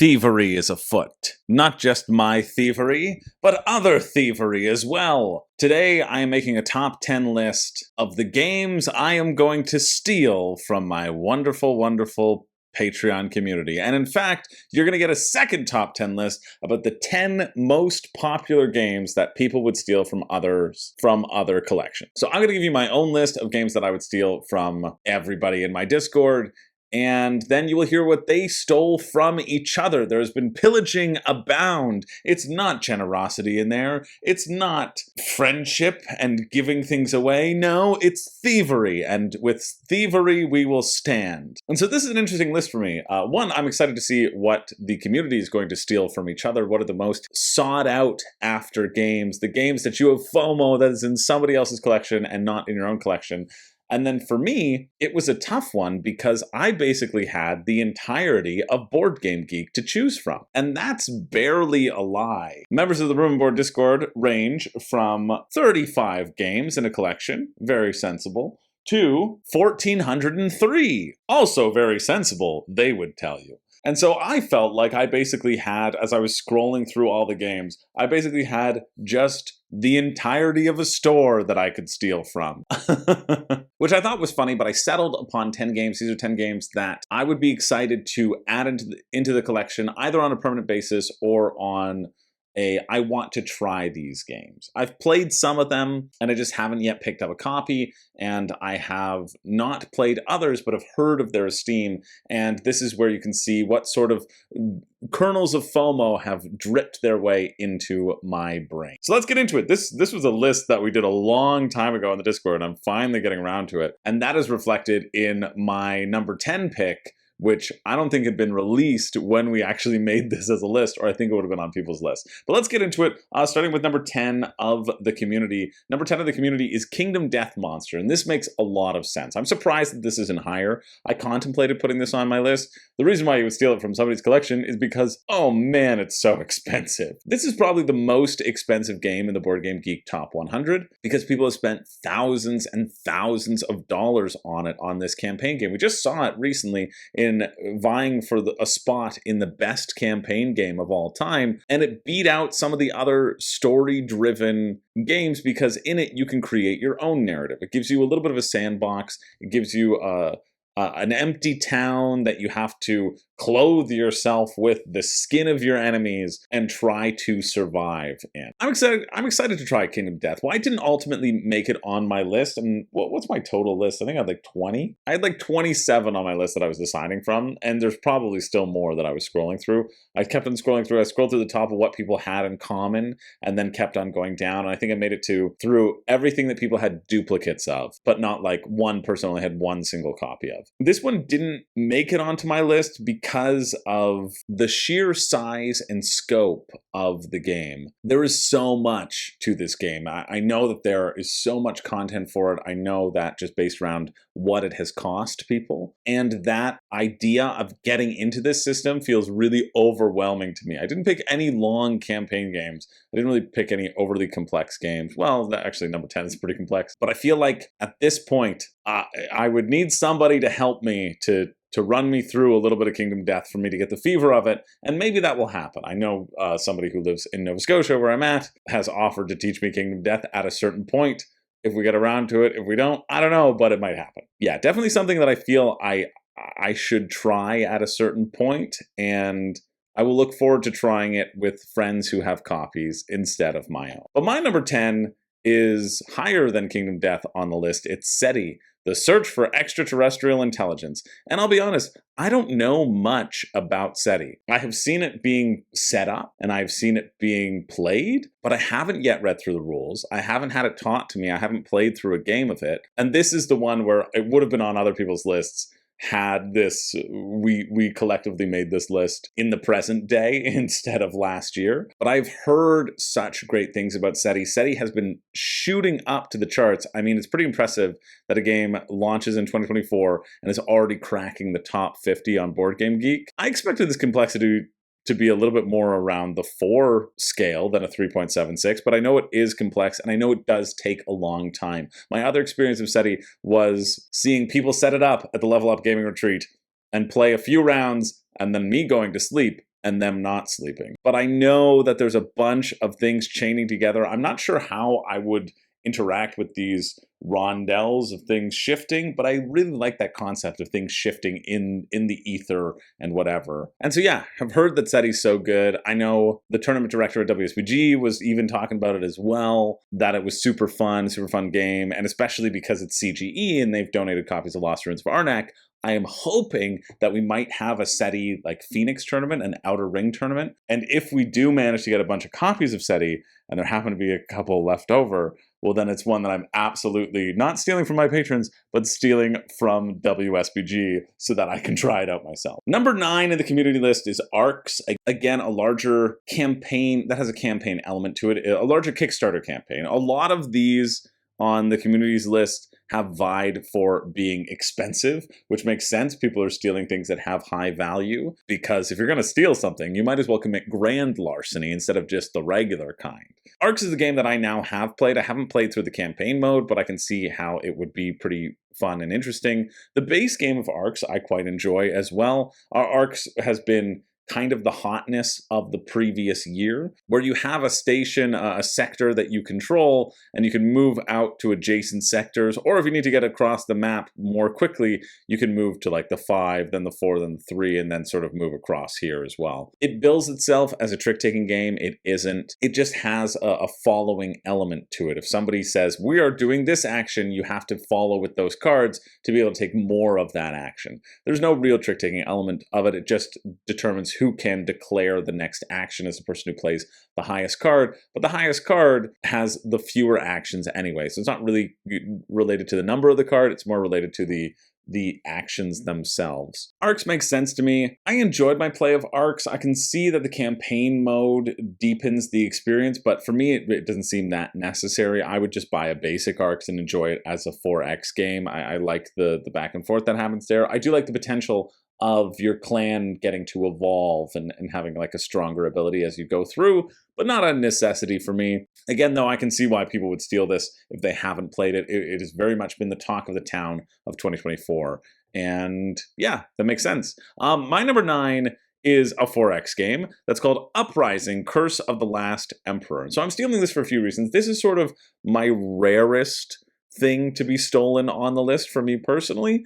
Thievery is afoot. Not just my thievery, but other thievery as well. Today I am making a top 10 list of the games I am going to steal from my wonderful, wonderful Patreon community. And in fact, you're going to get a second top 10 list about the 10 most popular games that people would steal from other collections. So I'm going to give you my own list of games that I would steal from everybody in my Discord, and then you will hear what they stole from each other. There has been pillaging abound. It's not generosity in there. It's not friendship and giving things away. No, it's thievery, and with thievery we will stand. And so this is an interesting list for me. One, I'm excited to see what the community is going to steal from each other. What are the most sought out after games? The games that you have FOMO that is in somebody else's collection and not in your own collection. And then for me, it was a tough one because I basically had the entirety of Board Game Geek to choose from. And that's barely a lie. Members of the Room and Board Discord range from 35 games in a collection, very sensible, to 1,403, also very sensible, they would tell you. And so I felt like I basically had, as I was scrolling through all the games, I basically had just the entirety of a store that I could steal from. Which I thought was funny, but I settled upon 10 games. These are 10 games that I would be excited to add into the collection, either on a permanent basis or on I want to try these games. I've played some of them, and I just haven't yet picked up a copy, and I have not played others, but have heard of their esteem, and this is where you can see what sort of kernels of FOMO have dripped their way into my brain. So let's get into it. This was a list that we did a long time ago on the Discord, and I'm finally getting around to it, and that is reflected in my number 10 pick, which I don't think had been released when we actually made this as a list, or I think it would have been on people's list. But let's get into it, starting with number 10 of the community. Number 10 of the community is Kingdom Death Monster, and this makes a lot of sense. I'm surprised that this isn't higher. I contemplated putting this on my list. The reason why you would steal it from somebody's collection is because, oh man, it's so expensive. This is probably the most expensive game in the Board Game Geek Top 100, because people have spent thousands and thousands of dollars on it on this campaign game. We just saw it recently in vying for a spot in the best campaign game of all time, and it beat out some of the other story-driven games because in it you can create your own narrative. It gives you a little bit of a sandbox. It gives you an empty town that you have to clothe yourself with the skin of your enemies and try to survive in. I'm excited to try Kingdom Death. Well, I didn't ultimately make it on my list, and what's my total list? I think I had like 20. I had like 27 on my list that I was deciding from, and there's probably still more that I was scrolling through. I kept on scrolling through. I scrolled through the top of what people had in common, and then kept on going down, and I think I made it through everything that people had duplicates of, but not like one person only had one single copy of. This one didn't make it onto my list because of the sheer size and scope of the game. There is so much to this game. I know that there is so much content for it. I know that just based around what it has cost people. And that idea of getting into this system feels really overwhelming to me. I didn't pick any long campaign games. I didn't really pick any overly complex games. Well, actually number 10 is pretty complex. But I feel like at this point, I would need somebody to help me to run me through a little bit of Kingdom Death for me to get the fever of it, and maybe that will happen. I know somebody who lives in Nova Scotia, where I'm at, has offered to teach me Kingdom Death at a certain point. If we get around to it, if we don't, I don't know, but it might happen. Yeah, definitely something that I feel I should try at a certain point, and I will look forward to trying it with friends who have copies instead of my own. But my number 10 is higher than Kingdom Death on the list. It's SETI, The Search for Extraterrestrial Intelligence. And I'll be honest, I don't know much about SETI. I have seen it being set up and I've seen it being played, but I haven't yet read through the rules. I haven't had it taught to me. I haven't played through a game of it. And this is the one where it would have been on other people's lists had we collectively made this list in the present day instead of last year. But I've heard such great things about SETI. SETI has been shooting up to the charts. I mean, it's pretty impressive that a game launches in 2024 and is already cracking the top 50 on Board Game Geek. I expected this complexity to be a little bit more around the 4 scale than a 3.76, but I know it is complex, and I know it does take a long time. My other experience of SETI was seeing people set it up at the Level Up Gaming Retreat and play a few rounds, and then me going to sleep and them not sleeping. But I know that there's a bunch of things chaining together. I'm not sure how I would interact with these rondels of things shifting, but I really like that concept of things shifting in the ether and whatever. And so yeah, I've heard that SETI's so good. I know the tournament director at WSBG was even talking about it as well, that it was super fun game, and especially because it's CGE and they've donated copies of Lost Ruins of Arnak, I am hoping that we might have a SETI like Phoenix tournament, an Outer Ring tournament. And if we do manage to get a bunch of copies of SETI, and there happen to be a couple left over, well then it's one that I'm absolutely not stealing from my patrons, but stealing from WSBG so that I can try it out myself. Number 9 in the community list is ARX. Again, a larger campaign that has a campaign element to it, a larger Kickstarter campaign. A lot of these on the communities list have vied for being expensive, which makes sense. People are stealing things that have high value, because if you're going to steal something, you might as well commit grand larceny instead of just the regular kind. ARX is the game that I now have played. I haven't played through the campaign mode, but I can see how it would be pretty fun and interesting. The base game of ARX I quite enjoy as well. ARX has been kind of the hotness of the previous year, where you have a station, a sector that you control, and you can move out to adjacent sectors, or if you need to get across the map more quickly, you can move to like the 5, then the 4, then the 3, and then sort of move across here as well. It bills itself as a trick-taking game. It isn't. It just has a following element to it. If somebody says, we are doing this action, you have to follow with those cards to be able to take more of that action. There's no real trick-taking element of it. It just determines who can declare the next action as the person who plays the highest card, but the highest card has the fewer actions anyway, so it's not really related to the number of the card, it's more related to the actions themselves. ARX makes sense to me. I enjoyed my play of ARX. I can see that the campaign mode deepens the experience, but for me, it doesn't seem that necessary. I would just buy a basic ARX and enjoy it as a 4X game. I like the back and forth that happens there. I do like the potential of your clan getting to evolve and having like a stronger ability as you go through, but not a necessity for me. Again, though, I can see why people would steal this if they haven't played it. It has very much been the talk of the town of 2024. And yeah, that makes sense. My number 9 is a 4X game that's called Uprising, Curse of the Last Emperor. So I'm stealing this for a few reasons. This is sort of my rarest thing to be stolen on the list for me personally.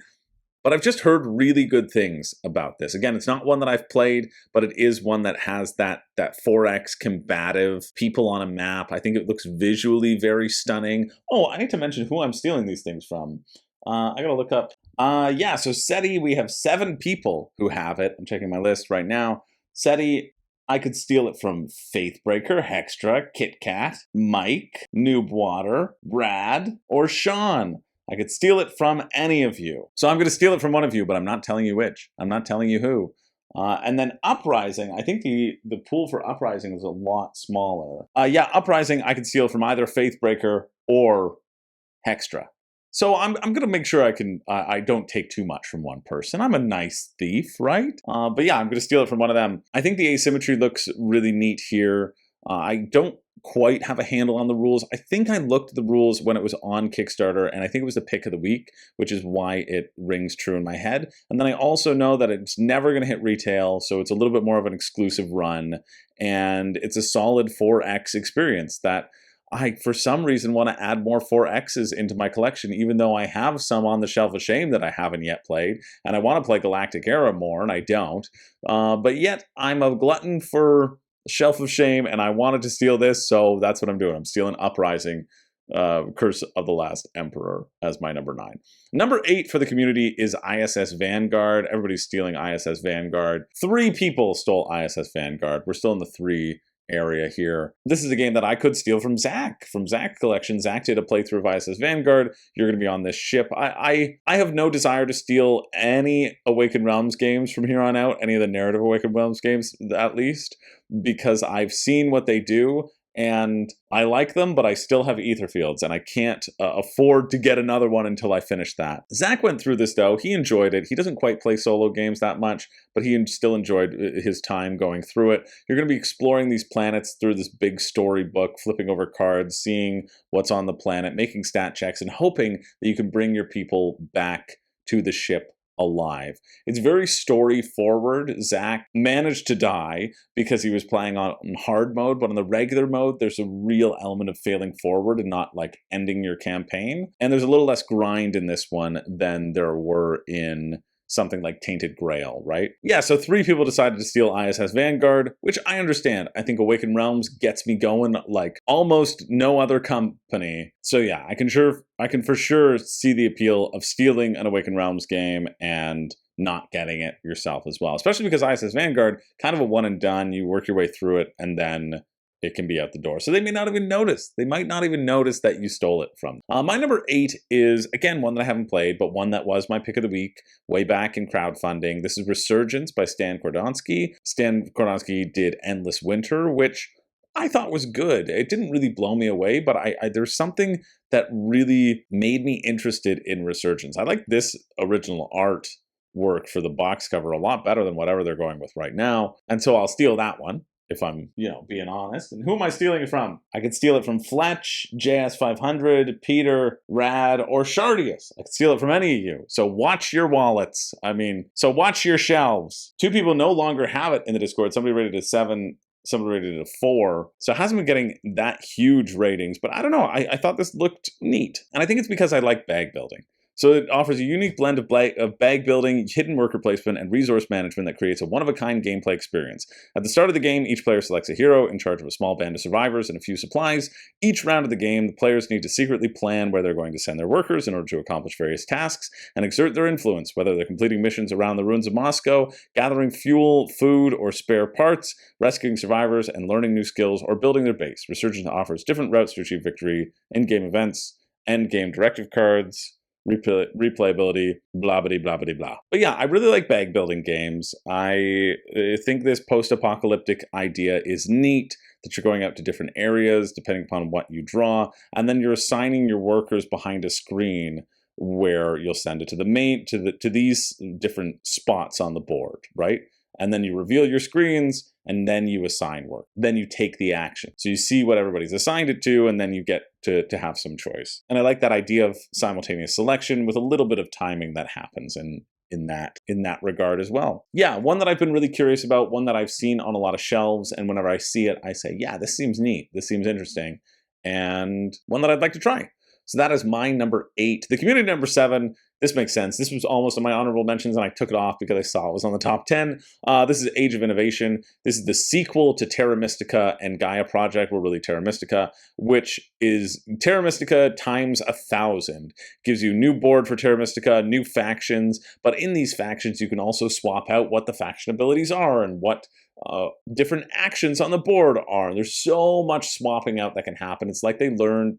But I've just heard really good things about this. Again, it's not one that I've played, but it is one that has that 4X combative people on a map. I think it looks visually very stunning. Oh, I need to mention who I'm stealing these things from. I gotta look up. Yeah, so SETI, we have 7 people who have it. I'm checking my list right now. SETI, I could steal it from Faithbreaker, Hextra, KitKat, Mike, Noobwater, Brad, or Sean. I could steal it from any of you. So I'm going to steal it from one of you, but I'm not telling you which. I'm not telling you who. And then Uprising, I think the pool for Uprising is a lot smaller. Yeah, Uprising, I could steal from either Faithbreaker or Hextra. So I'm going to make sure I don't take too much from one person. I'm a nice thief, right? But yeah, I'm going to steal it from one of them. I think the asymmetry looks really neat here. I don't quite have a handle on the rules. I think I looked at the rules when it was on Kickstarter, and I think it was the pick of the week, which is why it rings true in my head. And then I also know that it's never going to hit retail, so it's a little bit more of an exclusive run, and it's a solid 4X experience that I, for some reason, want to add more 4Xs into my collection, even though I have some on the Shelf of Shame that I haven't yet played, and I want to play Galactic Era more, and I don't. But yet, I'm a glutton for Shelf of Shame, and I wanted to steal this, so that's what I'm doing. I'm stealing Uprising, Curse of the Last Emperor as my number 9. Number 8 for the community is ISS Vanguard. Everybody's stealing ISS Vanguard. 3 people stole ISS Vanguard. We're still in the 3 area here. This is a game that I could steal from Zach Collection. Zach did a playthrough of ISS Vanguard. You're going to be on this ship. I have no desire to steal any Awakened Realms games from here on out, any of the narrative Awakened Realms games at least, because I've seen what they do, and I like them, but I still have ether fields, and I can't afford to get another one until I finish that. Zach went through this, though. He enjoyed it. He doesn't quite play solo games that much, but he still enjoyed his time going through it. You're going to be exploring these planets through this big storybook, flipping over cards, seeing what's on the planet, making stat checks, and hoping that you can bring your people back to the ship alive. It's very story forward. Zach managed to die because he was playing on hard mode, but on the regular mode, there's a real element of failing forward and not like ending your campaign. And there's a little less grind in this one than there were in something like Tainted Grail, right? Yeah, so 3 people decided to steal ISS Vanguard, which I understand. I think Awakened Realms gets me going like almost no other company. So yeah, I can for sure see the appeal of stealing an Awakened Realms game and not getting it yourself as well. Especially because ISS Vanguard, kind of a one and done, you work your way through it and then it can be out the door. So they may not even notice. They might not even notice that you stole it from them. My number 8 is, again, one that I haven't played, but one that was my pick of the week way back in crowdfunding. This is Resurgence by Stan Kordonsky. Stan Kordonsky did Endless Winter, which I thought was good. It didn't really blow me away, but there's something that really made me interested in Resurgence. I like this original art work for the box cover a lot better than whatever they're going with right now. And so I'll steal that one, if I'm, being honest. And who am I stealing it from? I could steal it from Fletch, JS500, Peter, Rad, or Shardius. I could steal it from any of you. So watch your wallets. So watch your shelves. 2 people no longer have it in the Discord. Somebody rated it 7, somebody rated it a 4. So it hasn't been getting that huge ratings, but I don't know. I thought this looked neat. And I think it's because I like bag building. So it offers a unique blend of bag building, hidden worker placement, and resource management that creates a one-of-a-kind gameplay experience. At the start of the game, each player selects a hero in charge of a small band of survivors and a few supplies. Each round of the game, the players need to secretly plan where they're going to send their workers in order to accomplish various tasks and exert their influence, whether they're completing missions around the ruins of Moscow, gathering fuel, food, or spare parts, rescuing survivors, and learning new skills, or building their base. Resurgence offers different routes to achieve victory, in-game events, end-game directive cards, replayability, blah blah blah blah blah. But yeah, I really like bag building games. I think this post-apocalyptic idea is neat, that you're going out to different areas depending upon what you draw, and then you're assigning your workers behind a screen where you'll send it to to these different spots on the board, right? And then you reveal your screens, and then you assign work. Then you take the action. So you see what everybody's assigned it to, and then you get to have some choice. And I like that idea of simultaneous selection with a little bit of timing that happens in that regard as well. Yeah, one that I've been really curious about, one that I've seen on a lot of shelves, and whenever I see it, I say, yeah, this seems neat, this seems interesting, and one that I'd like to try. So that is my number 8. The community number 7, this makes sense. This was almost on my honorable mentions, and I took it off because I saw it was on the top 10. This is Age of Innovation. This is the sequel to Terra Mystica and Gaia Project, well, really Terra Mystica, which is Terra Mystica times 1,000. Gives you new board for Terra Mystica, new factions, but in these factions you can also swap out what the faction abilities are and what different actions on the board are. There's so much swapping out that can happen. It's like they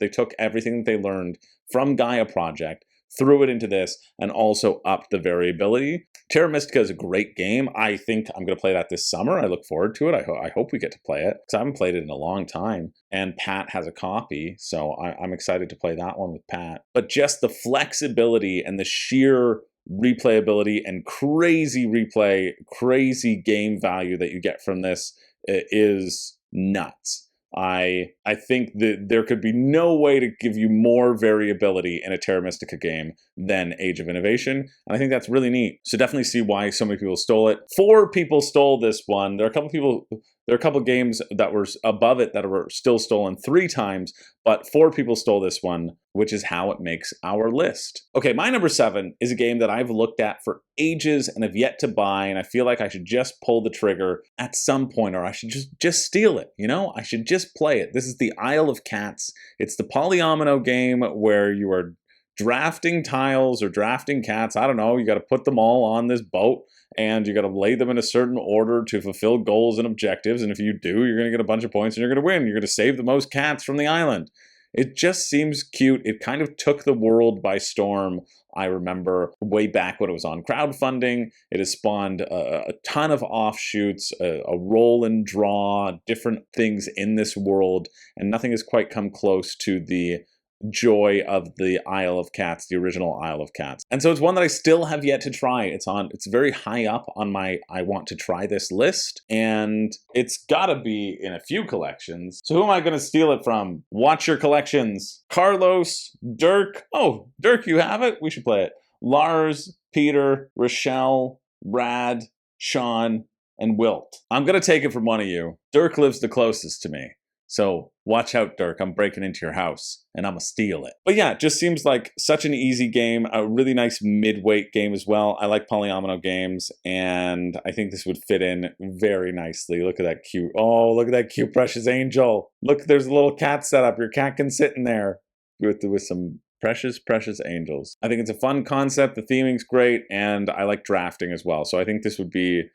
took everything that they learned from Gaia Project, threw it into this, and also upped the variability. Terra Mystica is a great game. I think I'm going to play that this summer. I look forward to it. I hope we get to play it, because I haven't played it in a long time, and Pat has a copy, so I'm excited to play that one with Pat. But just the flexibility and the sheer replayability and crazy replay, crazy game value that you get from this is nuts. I think that there could be no way to give you more variability in a Terra Mystica game than Age of Innovation, and I think that's really neat. So definitely see why so many people stole it. 4 people stole this one. There are a couple games that were above it that were still stolen 3 times, but 4 people stole this one, which is how it makes our list. Okay, my number 7 is a game that I've looked at for ages and have yet to buy, and I feel like I should just pull the trigger at some point, or I should just steal it, I should just play it. This is the Isle of Cats. It's the polyomino game where you are drafting tiles or drafting cats. I don't know, you got to put them all on this boat, and you got to lay them in a certain order to fulfill goals and objectives, and if you do, you're going to get a bunch of points and you're going to win. You're going to save the most cats from the island. It just seems cute. It kind of took the world by storm. I remember way back when it was on crowdfunding. It has spawned a ton of offshoots, a roll and draw, different things in this world, and nothing has quite come close to the joy of the Isle of Cats, the original Isle of Cats. And so it's one that I still have yet to try. It's very high up on my I want to try this list, and it's gotta be in a few collections. So who am I gonna steal it from? Watch your collections. Carlos, Dirk. Oh, Dirk, you have it? We should play it. Lars, Peter, Rochelle, Rad, Sean, and Wilt. I'm gonna take it from one of you. Dirk lives the closest to me. So watch out, Dirk. I'm breaking into your house and I'm gonna steal it. But yeah, it just seems like such an easy game, a really nice mid-weight game as well. I like polyomino games, and I think this would fit in very nicely. Look at that cute, oh, look at that cute precious angel. Look, there's a little cat setup. Your cat can sit in there with some precious angels. I think it's a fun concept. The theming's great, and I like drafting as well. So I think this would be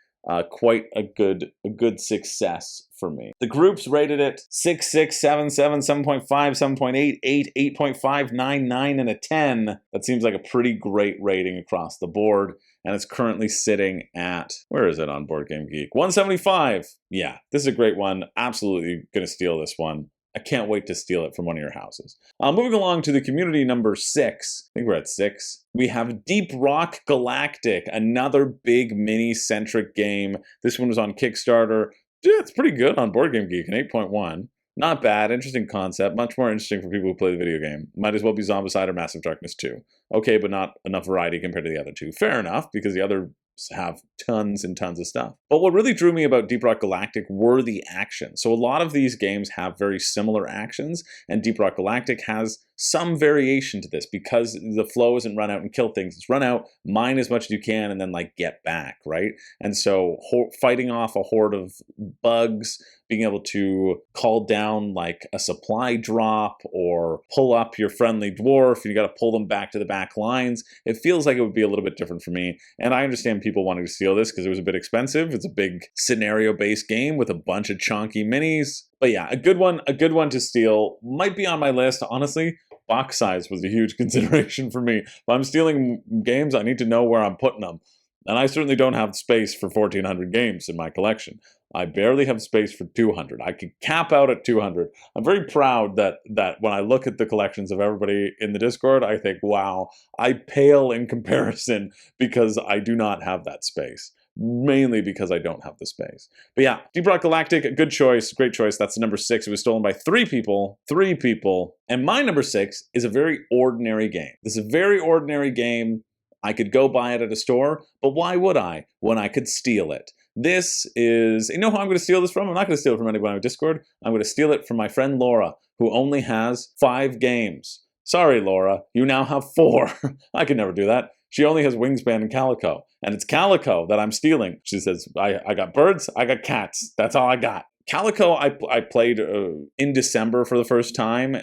quite a good success for me. The groups rated it 6, 6, 7, 7, 7.5, 7.8, 8, 8.5, 9, 9, and a 10. That seems like a pretty great rating across the board. And it's currently sitting at, where is it on Board Game Geek? 175. Yeah, this is a great one. Absolutely gonna steal this one. I can't wait to steal it from one of your houses. Moving along to the community number 6. I think we're at 6. We have Deep Rock Galactic, another big mini-centric game. This one was on Kickstarter. Yeah, it's pretty good on Board Game Geek, an 8.1. Not bad, interesting concept, much more interesting for people who play the video game. Might as well be Zombicide or Massive Darkness 2. Okay, but not enough variety compared to the other two. Fair enough, because the other have tons and tons of stuff. But what really drew me about Deep Rock Galactic were the actions. So a lot of these games have very similar actions, and Deep Rock Galactic has some variation to this because the flow isn't run out and kill things. It's run out, mine as much as you can, and then like get back, right? And so fighting off a horde of bugs, being able to call down like a supply drop or pull up your friendly dwarf, and you got to pull them back to the back lines. It feels like it would be a little bit different for me. And I understand people wanting to steal this because it was a bit expensive. It's a big scenario-based game with a bunch of chonky minis. But yeah, a good one to steal. Might be on my list, honestly. Box size was a huge consideration for me. If I'm stealing games, I need to know where I'm putting them. And I certainly don't have space for 1,400 games in my collection. I barely have space for 200. I could cap out at 200. I'm very proud that when I look at the collections of everybody in the Discord, I think, wow, I pale in comparison because I do not have that space. Mainly because I don't have the space. But yeah, Deep Rock Galactic, a good choice, great choice. That's the number 6. It was stolen by 3 people. And my number 6 is a very ordinary game. This is a very ordinary game. I could go buy it at a store, but why would I when I could steal it? This is, you know who I'm going to steal this from? I'm not going to steal it from anyone on Discord. I'm going to steal it from my friend Laura, who only has 5 games. Sorry, Laura, you now have 4. I could never do that. She only has Wingspan and Calico, and it's Calico that I'm stealing. She says, I got birds, I got cats. That's all I got. Calico, I played in December for the first time,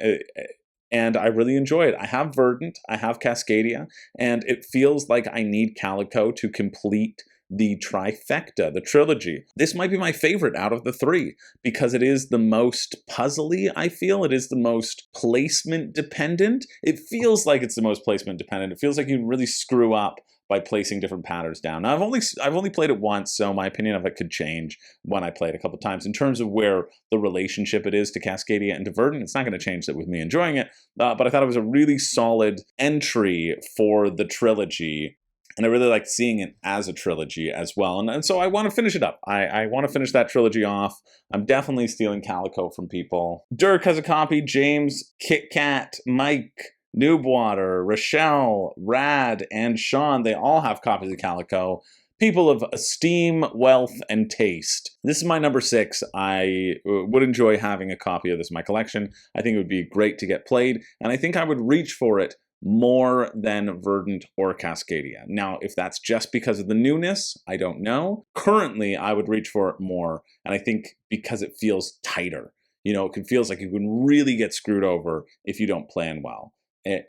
and I really enjoy it. I have Verdant, I have Cascadia, and it feels like I need Calico to complete the trifecta, the trilogy. This might be my favorite out of the 3 because it is the most puzzly, I feel. It is the most placement dependent. It feels like it's the most placement dependent. It feels like you really screw up by placing different patterns down. Now, I've only played it once, so my opinion of it could change when I play it a couple times. In terms of where the relationship it is to Cascadia and to Verdant, it's not going to change that with me enjoying it, but I thought it was a really solid entry for the trilogy. And I really liked seeing it as a trilogy as well. And so I want to finish it up. I want to finish that trilogy off. I'm definitely stealing Calico from people. Dirk has a copy. James, Kit Kat, Mike, Noobwater, Rochelle, Rad, and Sean, they all have copies of Calico. People of esteem, wealth, and taste. This is my number 6. I would enjoy having a copy of this in my collection. I think it would be great to get played, and I think I would reach for it more than Verdant or Cascadia. Now, if that's just because of the newness, I don't know. Currently, I would reach for it more, and I think because it feels tighter. You know, it feels like you can really get screwed over if you don't plan well.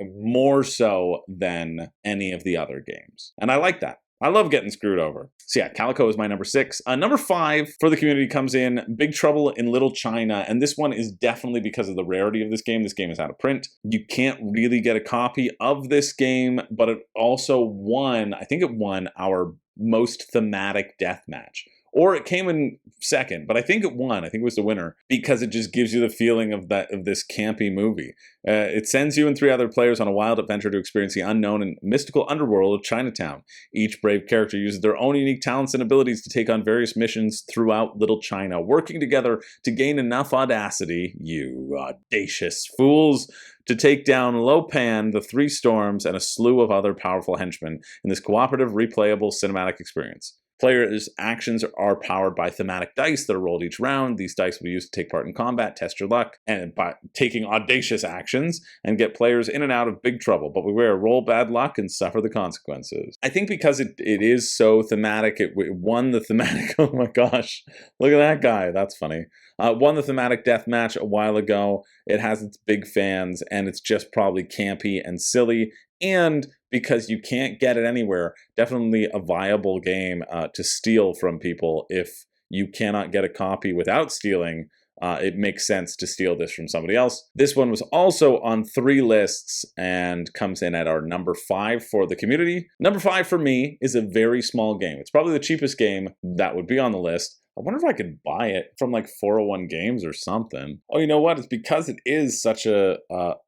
More so than any of the other games. And I like that. I love getting screwed over. So yeah, Calico is my number 6. Number 5 for the community comes in Big Trouble in Little China. And this one is definitely because of the rarity of this game. This game is out of print. You can't really get a copy of this game, but it also won, I think it won our most thematic deathmatch, or it came in second, but I think it won. I think it was the winner because it just gives you the feeling of this campy movie. It sends you and 3 other players on a wild adventure to experience the unknown and mystical underworld of Chinatown. Each brave character uses their own unique talents and abilities to take on various missions throughout Little China, working together to gain enough audacity, you audacious fools, to take down Lopan, the 3 storms, and a slew of other powerful henchmen in this cooperative, replayable cinematic experience. Players' actions are powered by thematic dice that are rolled each round. These dice will be used to take part in combat, test your luck, and by taking audacious actions, and get players in and out of big trouble. But beware, roll bad luck and suffer the consequences. I think because it is so thematic, it won the thematic, oh my gosh, look at that guy, that's funny. Won the thematic death match a while ago. It has its big fans, and it's just probably campy and silly, and because you can't get it anywhere, definitely a viable game to steal from people. If you cannot get a copy without stealing, it makes sense to steal this from somebody else. This one was also on 3 lists and comes in at our number 5 for the community. Number 5 for me is a very small game. It's probably the cheapest game that would be on the list. I wonder if I could buy it from like 401 Games or something. Oh, you know what? It's because it is such a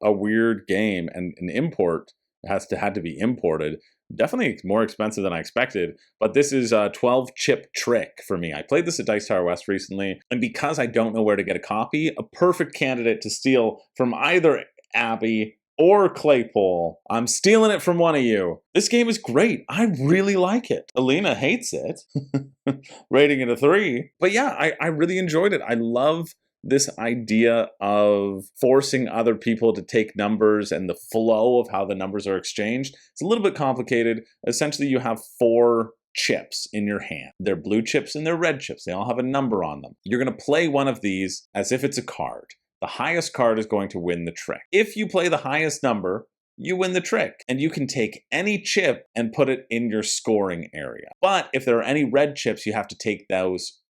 weird game, and an import had to be imported. Definitely more expensive than I expected, but this is a 12-chip trick for me. I played this at Dice Tower West recently, and because I don't know where to get a copy, a perfect candidate to steal from either Abby or Claypole. I'm stealing it from one of you. This game is great. I really like it. Alina hates it. Rating it a 3. But yeah, I really enjoyed it. I love this idea of forcing other people to take numbers and the flow of how the numbers are exchanged. It's a little bit complicated. Essentially, you have 4 chips in your hand. They're blue chips and they're red chips. They all have a number on them. You're going to play one of these as if it's a card. The highest card is going to win the trick. If you play the highest number, you win the trick. And you can take any chip and put it in your scoring area. But if there are any red chips, you have to take those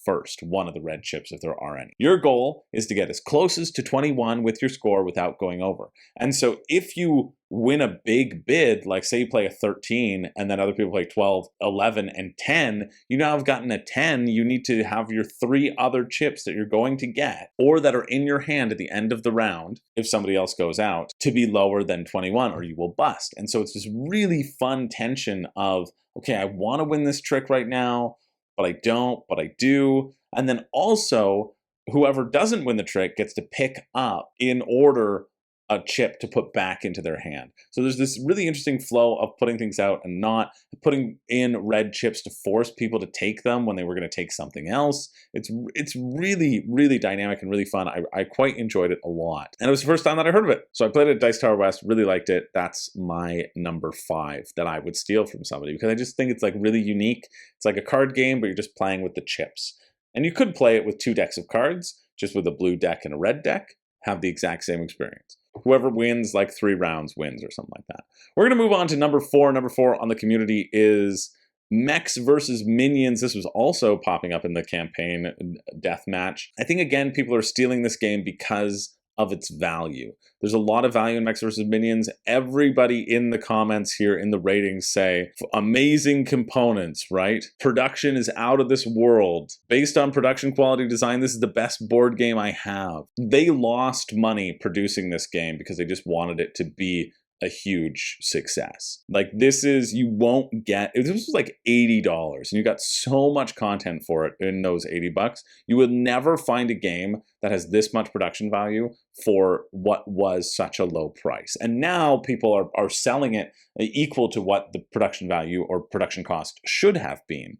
first, one of the red chips if there are any. Your goal is to get as close as to 21 with your score without going over. And so if you win a big bid, like say you play a 13 and then other people play 12, 11, and 10, you now have gotten a 10, you need to have your 3 other chips that you're going to get or that are in your hand at the end of the round, if somebody else goes out, to be lower than 21 or you will bust. And so it's this really fun tension of, okay, I want to win this trick right now, but I don't, but I do. And then also, whoever doesn't win the trick gets to pick up in order a chip to put back into their hand. So there's this really interesting flow of putting things out and not putting in red chips to force people to take them when they were going to take something else. It's really, really dynamic and really fun. I quite enjoyed it a lot. And it was the first time that I heard of it. So I played it at Dice Tower West, really liked it. That's my number 5 that I would steal from somebody because I just think it's like really unique. It's like a card game, but you're just playing with the chips. And you could play it with 2 decks of cards, just with a blue deck and a red deck, have the exact same experience. Whoever wins like 3 rounds wins or something like that. We're going to move on to number 4. Number 4 on the community is Mechs versus Minions. This was also popping up in the campaign death match. I think, again, people are stealing this game because of its value. There's a lot of value in Mechs versus Minions. Everybody in the comments here in the ratings say amazing components, right? Production is out of this world. Based on production quality design, this is the best board game I have. They lost money producing this game because they just wanted it to be a huge success. Like this is, you won't get, this was like $80 and you got so much content for it in those $80. You will never find a game that has this much production value for what was such a low price. And now people are selling it equal to what the production value or production cost should have been.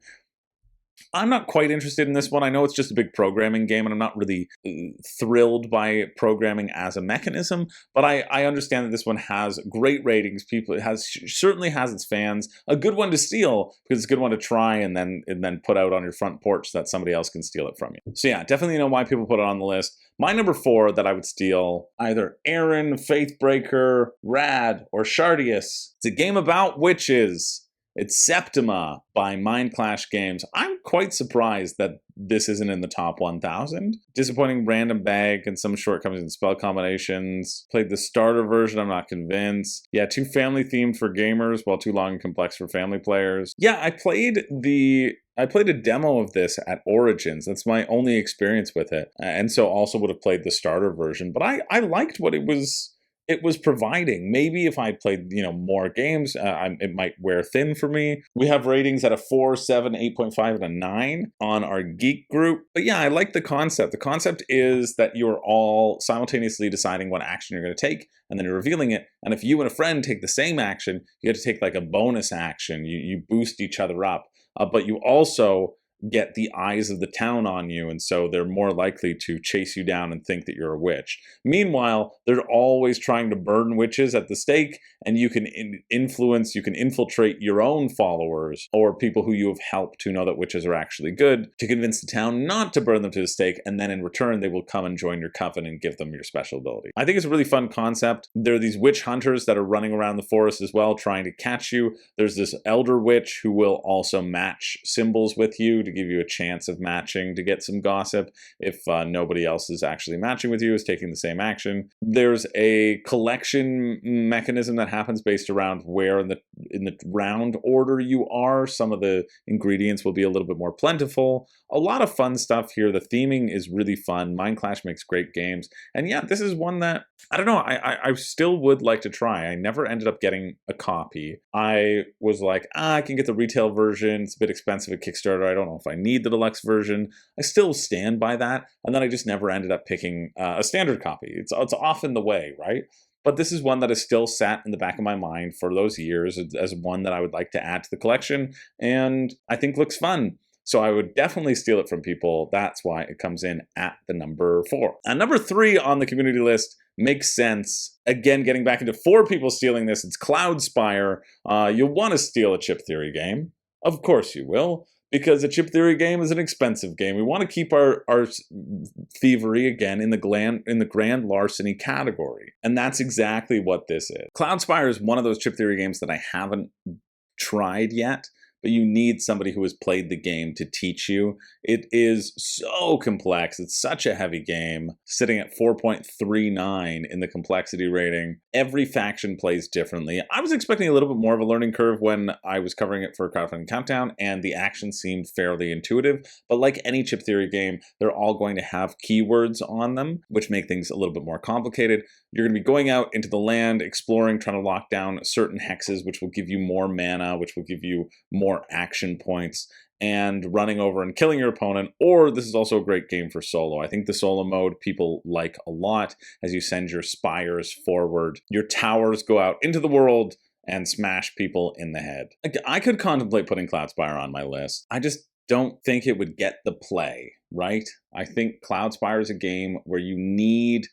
I'm not quite interested in this one. I know it's just a big programming game, and I'm not really thrilled by programming as a mechanism, but I understand that this one has great ratings. It certainly has its fans. A good one to steal, because it's a good one to try and then put out on your front porch so that somebody else can steal it from you. So yeah, definitely know why people put it on the list. My number 4 that I would steal, either Aaron, Faithbreaker, Rad, or Shardius. It's a game about witches. It's Septima by Mind Clash Games. I'm quite surprised that this isn't in the top 1,000. Disappointing random bag and some shortcomings in spell combinations. Played the starter version, I'm not convinced. Yeah, too family themed for gamers, while too long and complex for family players. Yeah, I played the I played a demo of this at Origins. That's my only experience with it. And so also would have played the starter version. But I liked what it was providing. Maybe if I played, more games, it might wear thin for me. We have ratings at a 4, 7, 8.5, and a 9 on our geek group. But yeah, I like the concept. The concept is that you're all simultaneously deciding what action you're going to take, and then you're revealing it. And if you and a friend take the same action, you get to take like a bonus action. You boost each other up. But you also get the eyes of the town on you, and so they're more likely to chase you down and think that you're a witch. Meanwhile, they're always trying to burn witches at the stake, and you can you can infiltrate your own followers or people who you have helped to know that witches are actually good to convince the town not to burn them to the stake, and then in return they will come and join your coven and give them your special ability. I think it's a really fun concept. There are these witch hunters that are running around the forest as well trying to catch you. There's this elder witch who will also match symbols with you to give you a chance of matching to get some gossip if nobody else is actually matching with you, is taking the same action. There's a collection mechanism that happens based around where in the round order you are. Some of the ingredients will be a little bit more plentiful. A lot of fun stuff here. The theming is really fun. Mind Clash makes great games. And yeah, this is one that, I don't know, I still would like to try. I never ended up getting a copy. I was like, I can get the retail version. It's a bit expensive at Kickstarter. I don't know if I need the deluxe version. I still stand by that. And then I just never ended up picking a standard copy. It's often the way, right? But this is one that is still sat in the back of my mind for those years as one that I would like to add to the collection, and I think looks fun. So I would definitely steal it from people. That's why it comes in at the number 4. And number 3 on the community list makes sense. Again, getting back into 4 people stealing this, it's Cloudspire. You'll want to steal a chip theory game. Of course you will, because a chip theory game is an expensive game. We want to keep our thievery, again, in the grand larceny category. And that's exactly what this is. Cloudspire is one of those chip theory games that I haven't tried yet, but you need somebody who has played the game to teach you. It is so complex. It's such a heavy game, sitting at 4.39 in the complexity rating. Every faction plays differently. I was expecting a little bit more of a learning curve when I was covering it for Crowdfunding Countdown, and the action seemed fairly intuitive. But like any chip theory game, they're all going to have keywords on them, which make things a little bit more complicated. You're going to be going out into the land, exploring, trying to lock down certain hexes, which will give you more mana, which will give you more action points, and running over and killing your opponent. Or this is also a great game for solo. I think the solo mode people like a lot as you send your spires forward. Your towers go out into the world and smash people in the head. I could contemplate putting Cloudspire on my list. I just don't think it would get the play, right? I think Cloudspire is a game where you need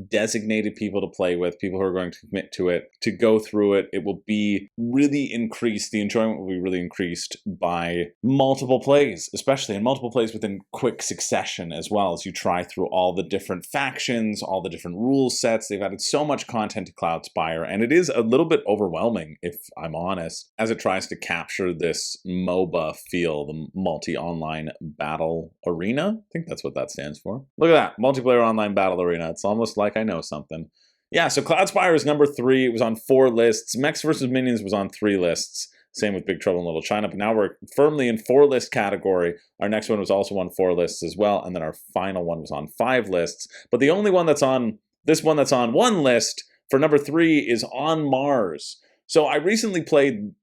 designated people to play with, people who are going to commit to it, to go through it. It will be really increased. The enjoyment will be really increased by multiple plays, especially in multiple plays within quick succession, as well as you try through all the different factions, all the different rule sets. They've added so much content to Cloudspire, and it is a little bit overwhelming, if I'm honest, as it tries to capture this MOBA feel, the multi-online battle arena. I think that's what that stands for. Look at that, multiplayer online battle arena. It's almost like I know something. Yeah, so Cloudspire is number 3. It was on 4 lists. Mechs vs. Minions was on 3 lists. Same with Big Trouble in Little China. But now we're firmly in 4-list category. Our next one was also on 4 lists as well. And then our final one was on 5 lists. But the only one that's on, this one that's on 1 list for number 3 is On Mars. So I recently played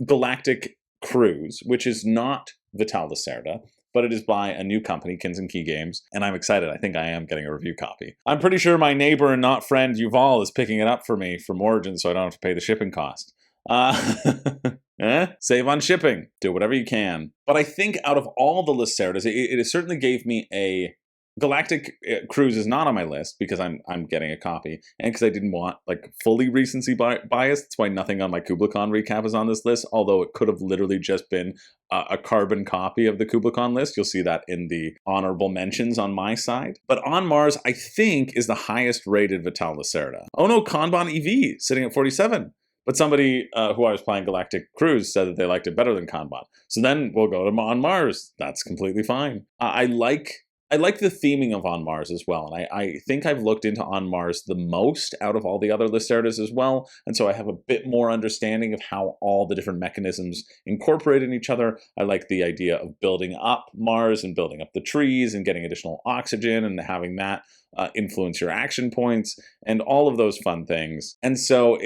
Galactic Cruise, which is not Vital Lacerda, but it is by a new company, Kins and Key Games, and I'm excited. I think I am getting a review copy. I'm pretty sure my neighbor and not friend Yuval is picking it up for me from Origin, so I don't have to pay the shipping cost. Save on shipping. Do whatever you can. But I think out of all the Lacerdas, it certainly gave me a... Galactic Cruise is not on my list because I'm getting a copy, and because I didn't want like fully recency bias. That's why nothing on my KublaCon recap is on this list, although it could have literally just been a carbon copy of the KublaCon list. You'll see that in the honorable mentions on my side. But On Mars, I think, is the highest rated Vital Lacerda. Oh no, Kanban EV sitting at 47. But somebody who I was playing Galactic Cruise said that they liked it better than Kanban. So then we'll go to On Mars. That's completely fine. I like the theming of On Mars as well, and I think I've looked into On Mars the most out of all the other Lacerdas as well, and so I have a bit more understanding of how all the different mechanisms incorporate in each other. I like the idea of building up Mars and building up the trees and getting additional oxygen and having that influence your action points and all of those fun things. And so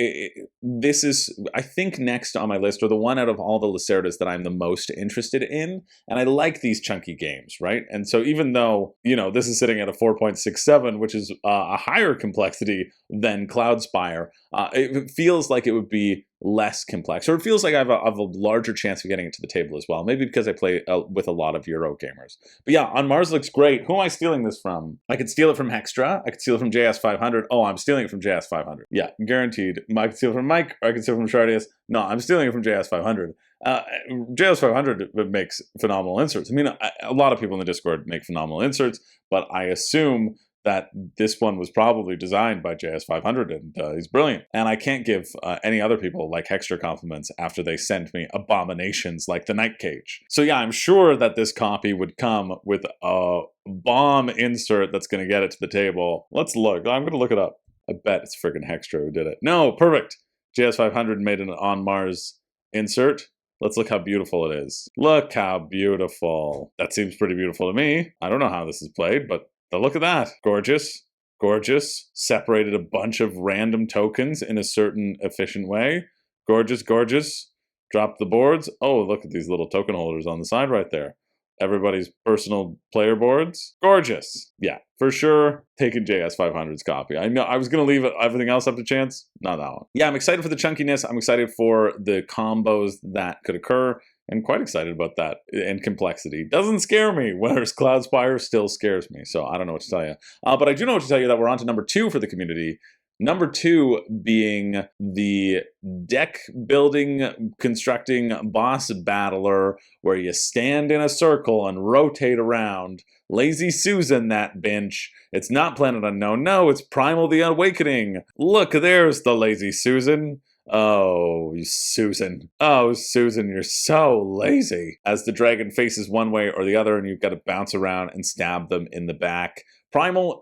this is, I think, next on my list, or the one out of all the Lacerdas that I'm the most interested in. And I like these chunky games, right? And so even though, you know, this is sitting at a 4.67, which is a higher complexity than Cloudspire, it feels like it would be less complex, or it feels like I have a larger chance of getting it to the table as well. Maybe because I play with a lot of Euro gamers. But yeah, On Mars looks great. Who am I stealing this from? I could steal it from Hextra. I could steal it from JS500. Oh, I'm stealing it from JS500. Yeah, guaranteed. I could steal it from Mike, or I could steal it from Shardius. No, I'm stealing it from JS500. JS500 makes phenomenal inserts. I mean, a lot of people in the Discord make phenomenal inserts, but I assume that this one was probably designed by JS500, and he's brilliant. And I can't give any other people like Hextra compliments after they sent me abominations like the Night Cage. So yeah, I'm sure that this copy would come with a bomb insert that's going to get it to the table. Let's look. I'm going to look it up. I bet it's friggin' Hextra who did it. No, perfect. JS500 made an On Mars insert. Let's look how beautiful it is. Look how beautiful. That seems pretty beautiful to me. I don't know how this is played, but look at that. Gorgeous. Gorgeous. Separated a bunch of random tokens in a certain efficient way. Gorgeous, gorgeous. Drop the boards. Oh, look at these little token holders on the side right there. Everybody's personal player boards. Gorgeous. Yeah, for sure, taking JS500's copy. I know I was going to leave everything else up to chance. Not that one. Yeah, I'm excited for the chunkiness. I'm excited for the combos that could occur. And quite excited about that. And complexity doesn't scare me, whereas Cloudspire still scares me. So I don't know what to tell you. But I do know what to tell you that we're on to number 2 for the community. Number 2 being the deck building, constructing boss battler, where you stand in a circle and rotate around. Lazy Susan, that bench. It's not Planet Unknown. No, it's Primal the Awakening. Look, there's the Lazy Susan. Oh, Susan. Oh, Susan, you're so lazy. As the dragon faces one way or the other, and you've got to bounce around and stab them in the back. Primal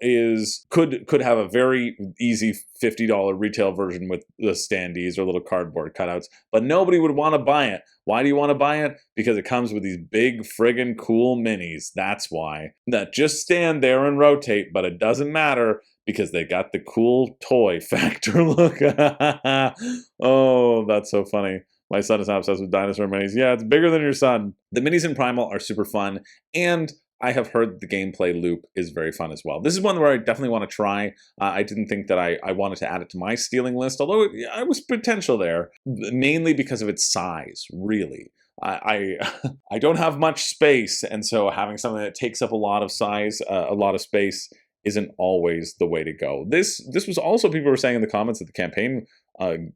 could have a very easy $50 retail version with the standees or little cardboard cutouts, but nobody would want to buy it. Why do you want to buy it? Because it comes with these big friggin' cool minis. That's why. That just stand there and rotate, but it doesn't matter because they got the cool toy factor. Look. Oh, that's so funny. My son is now obsessed with dinosaur minis. Yeah, it's bigger than your son. The minis in Primal are super fun, and I have heard the gameplay loop is very fun as well. This is one where I definitely want to try. I didn't think that I wanted to add it to my stealing list, although I was potential there, mainly because of its size, really. I don't have much space, and so having something that takes up a lot of size, a lot of space, isn't always the way to go. This was also, people were saying in the comments at the campaign,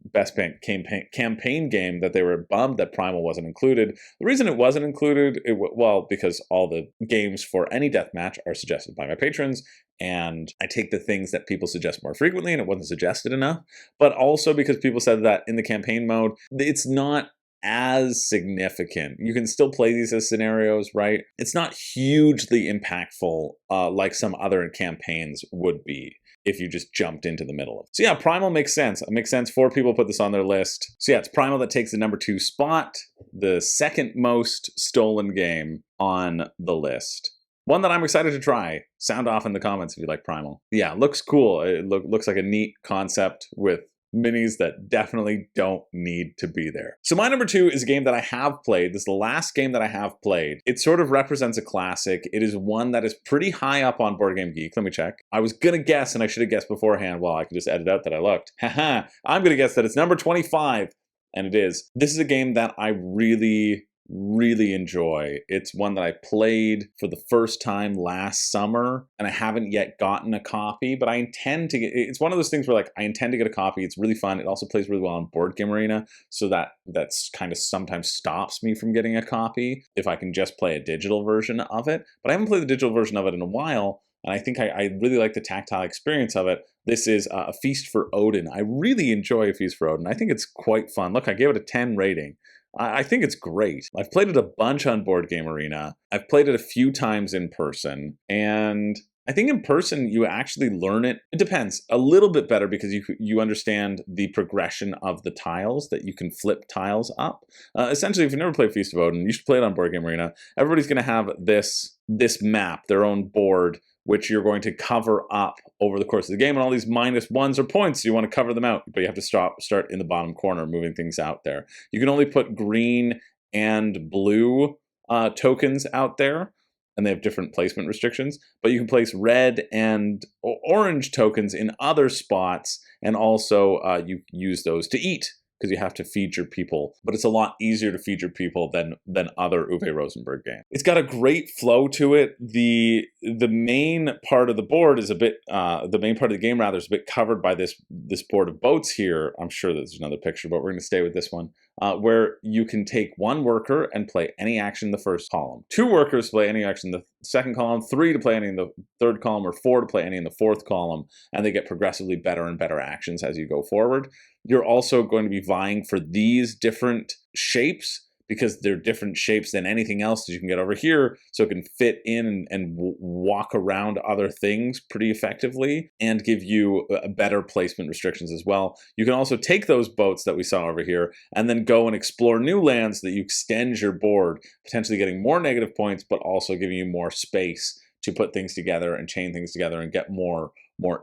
best campaign game, that they were bummed that Primal wasn't included. The reason it wasn't included, well, because all the games for any deathmatch are suggested by my patrons, and I take the things that people suggest more frequently, and it wasn't suggested enough. But also because people said that in the campaign mode, it's not as significant. You can still play these as scenarios, right? It's not hugely impactful like some other campaigns would be if you just jumped into the middle of it. So yeah, Primal makes sense. It makes sense. 4 people put this on their list. So yeah, it's Primal that takes the number 2 spot, the second most stolen game on the list. One that I'm excited to try. Sound off in the comments if you like Primal. Yeah, looks cool. It looks like a neat concept with minis that definitely don't need to be there. So my number 2 is a game that I have played. This is the last game that I have played. It sort of represents a classic. It is one that is pretty high up on Board Game Geek. Let me check. I was gonna guess, and I should have guessed beforehand. Well, I could just edit out that I looked. Haha, I'm gonna guess that it's number 25, and it is. This is a game that I really enjoy. It's one that I played for the first time last summer, and I haven't yet gotten a copy, but I intend to get. It's one of those things where, like, I intend to get a copy. It's really fun. It also plays really well on Board Game Arena, so that's kind of sometimes stops me from getting a copy if I can just play a digital version of it. But I haven't played the digital version of it in a while, and I think I really like the tactile experience of it. This is A Feast for Odin. I really enjoy A Feast for Odin. I think it's quite fun. Look, I gave it a 10 rating. I think it's great. I've played it a bunch on Board Game Arena. I've played it a few times in person, and I think in person you actually learn it. It depends a little bit better because you understand the progression of the tiles, that you can flip tiles up. Essentially, if you've never played Feast of Odin, you should play it on Board Game Arena. Everybody's going to have this map, their own board, which you're going to cover up over the course of the game, and all these -1s are points, so you want to cover them out, but you have to start in the bottom corner, moving things out there. You can only put green and blue tokens out there, and they have different placement restrictions, but you can place red and orange tokens in other spots, and also you use those to eat, because you have to feed your people, but it's a lot easier to feed your people than other Uwe Rosenberg games. It's got a great flow to it. The main part of the board is a bit, the main part of the game rather is a bit covered by this board of boats here. I'm sure there's another picture, but we're going to stay with this one, where you can take 1 worker and play any action in the first column, 2 workers to play any action in the second column, 3 to play any in the third column, or 4 to play any in the fourth column, and they get progressively better and better actions as you go forward. You're also going to be vying for these different shapes because they're different shapes than anything else that you can get over here, so it can fit in and walk around other things pretty effectively and give you better placement restrictions as well. You can also take those boats that we saw over here and then go and explore new lands so that you extend your board, potentially getting more negative points, but also giving you more space to put things together and chain things together and get more